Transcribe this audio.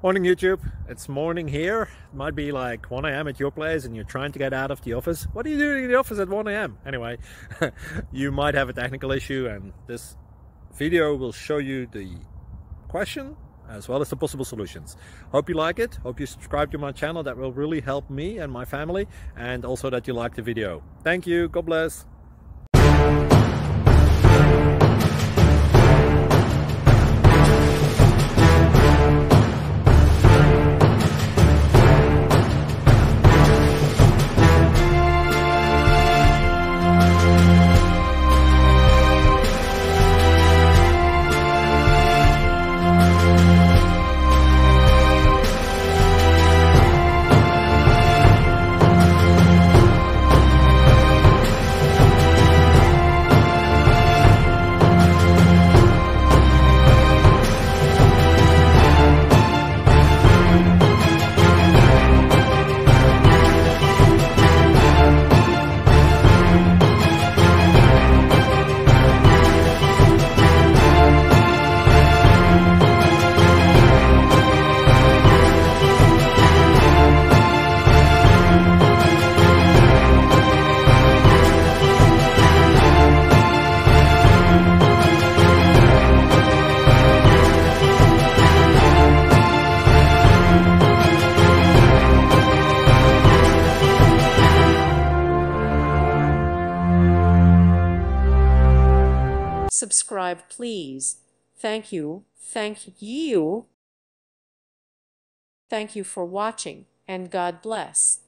Morning YouTube, it's morning here. It might be like 1 a.m. at your place and you're trying to get out of the office. What are you doing in the office at 1 a.m.? Anyway, you might have a technical issue and this video will show you the question as well as the possible solutions. Hope you like it, hope you subscribe to my channel. That will really help me and my family, and also that you like the video. Thank you, God bless. Subscribe, please. Thank you. Thank you. Thank you for watching, and God bless.